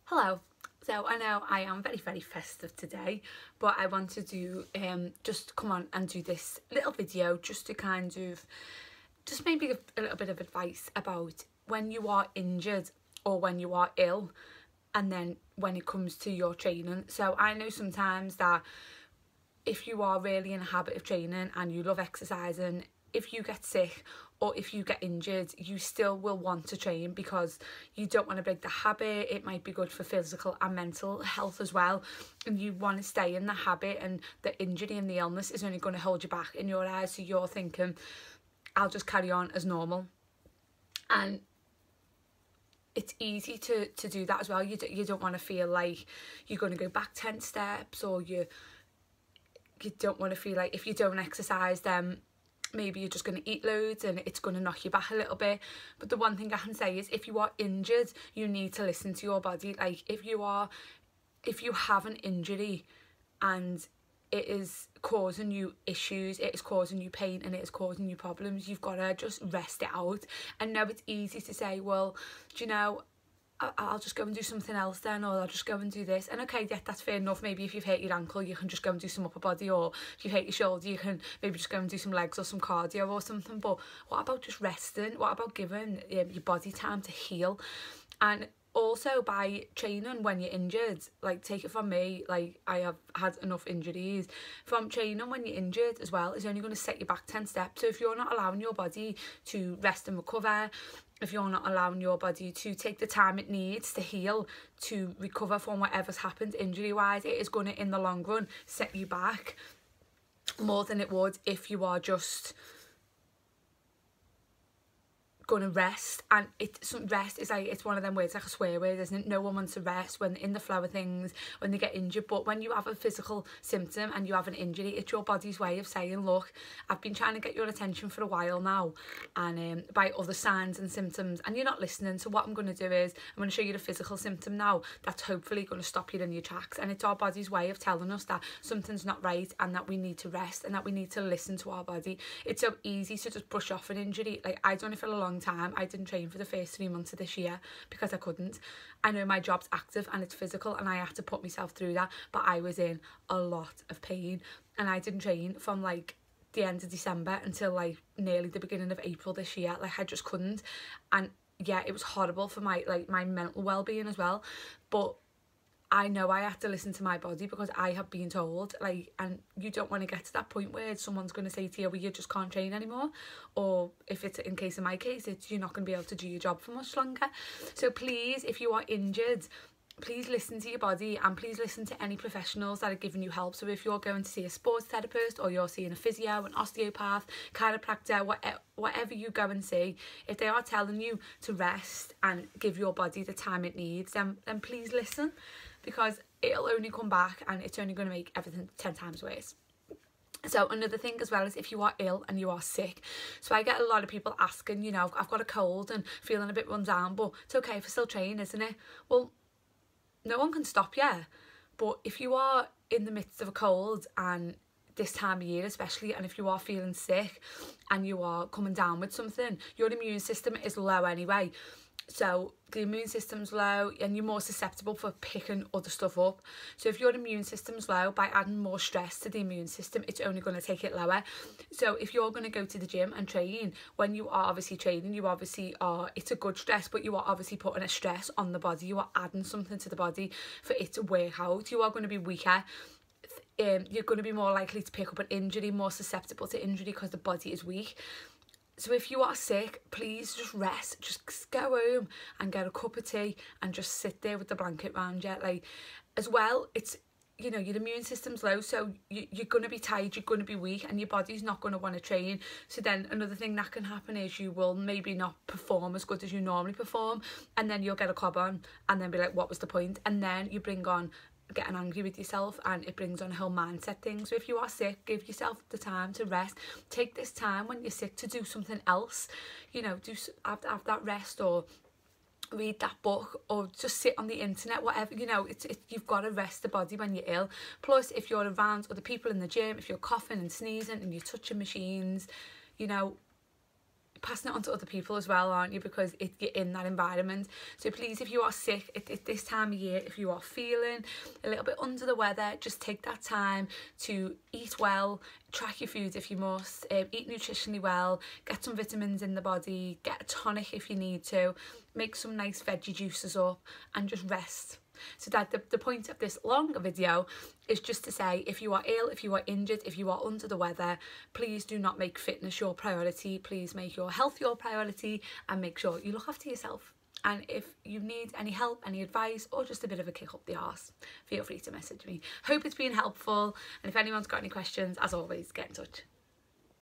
Hello. So I know I am very festive today, but I wanted to just come on and do this little video just to kind of just maybe give a little bit of advice about when you are injured or when you are ill, and then when it comes to your training. So I know sometimes that if you are really in a habit of training and you love exercising, if you get sick or if you get injured, you still will want to train because you don't want to break the habit. It might be good for physical and mental health as well, and you want to stay in the habit, and the injury and the illness is only going to hold you back in your eyes, so you're thinking, I'll just carry on as normal. And it's easy to do that as well. You don't want to feel like you're going to go back 10 steps, or you don't want to feel like if you don't exercise then maybe you're just going to eat loads and it's going to knock you back a little bit. But the one thing I can say is, if you are injured, you need to listen to your body. Like if you have an injury and it is causing you issues, it is causing you pain, and it is causing you problems, you've got to just rest it out. And now it's easy to say, well, do you know, I'll just go and do something else then, or I'll just go and do this. And okay, yeah, that's fair enough. Maybe if you've hurt your ankle, you can just go and do some upper body, or if you hurt your shoulder, you can maybe just go and do some legs or some cardio or something. But what about just resting? What about giving your body time to heal? And also, by training when you're injured, like, take it from me, like, I have had enough injuries. From training when you're injured as well is only going to set you back 10 steps. So if you're not allowing your body to rest and recover, if you're not allowing your body to take the time it needs to heal, to recover from whatever's happened injury wise, it is going to, in the long run, set you back more than it would if you are just gonna rest. And rest is like, it's one of them words, like a swear word, isn't it? No one wants to rest when in the flow of things, when they get injured. But when you have a physical symptom and you have an injury, it's your body's way of saying, look, I've been trying to get your attention for a while now, and by other signs and symptoms, and you're not listening. So what I'm going to do is I'm going to show you the physical symptom now that's hopefully going to stop you in your tracks. And it's our body's way of telling us that something's not right and that we need to rest and that we need to listen to our body. It's so easy to just brush off an injury. Like, I done it for a long time. I didn't train for the first 3 months of this year because I couldn't. I know my job's active and it's physical and I had to put myself through that, but I was in a lot of pain, and I didn't train from like the end of December until like nearly the beginning of April this year. Like, I just couldn't. And yeah, it was horrible for my mental well-being as well. But I know I have to listen to my body because I have been told, like, and you don't want to get to that point where someone's going to say to you, well, you just can't train anymore. Or if it's, in case of my case, it's you're not going to be able to do your job for much longer. So please, if you are injured, please listen to your body, and please listen to any professionals that are giving you help. So if you're going to see a sports therapist, or you're seeing a physio, an osteopath, chiropractor, whatever you go and see, if they are telling you to rest and give your body the time it needs, then please listen, because it'll only come back and it's only going to make everything 10 times worse. So another thing as well is if you are ill and you are sick. So I get a lot of people asking, you know, I've got a cold and feeling a bit run down, but it's okay if I still train, isn't it? Well, no one can stop you. But if you are in the midst of a cold, and this time of year especially, and if you are feeling sick and you are coming down with something, your immune system is low anyway. So the immune system's low and you're more susceptible for picking other stuff up. So if your immune system's low, by adding more stress to the immune system, it's only going to take it lower. So if you're going to go to the gym and train, when you are obviously training, you obviously are, it's a good stress, but you are obviously putting a stress on the body. You are adding something to the body for it to work out. You are going to be weaker. You're going to be more likely to pick up an injury, more susceptible to injury because the body is weak. So if you are sick, please just rest. Just go home and get a cup of tea and just sit there with the blanket around you. Like, as well, it's, you know, your immune system's low, so you're going to be tired, you're going to be weak, and your body's not going to want to train. So then another thing that can happen is you will maybe not perform as good as you normally perform, and then you'll get a cob on and then be like, what was the point? And then you bring on getting angry with yourself, and it brings on a whole mindset thing. So if you are sick, give yourself the time to rest. Take this time when you're sick to do something else, you know, have that rest, or read that book, or just sit on the internet, whatever, you know. You've got to rest the body when you're ill. Plus, if you're around other people in the gym, if you're coughing and sneezing and you're touching machines, you know, passing it on to other people as well, aren't you? Because you're in that environment. So please, if you are sick at this time of year, if you are feeling a little bit under the weather, just take that time to eat well, track your food if you must, eat nutritionally well, get some vitamins in the body, get a tonic if you need to, make some nice veggie juices up, and just rest. So that the point of this longer video is just to say, if you are ill, if you are injured, if you are under the weather, please do not make fitness your priority. Please make your health your priority and make sure you look after yourself. And if you need any help, any advice, or just a bit of a kick up the arse, feel free to message me. Hope it's been helpful. And if anyone's got any questions, as always, get in touch.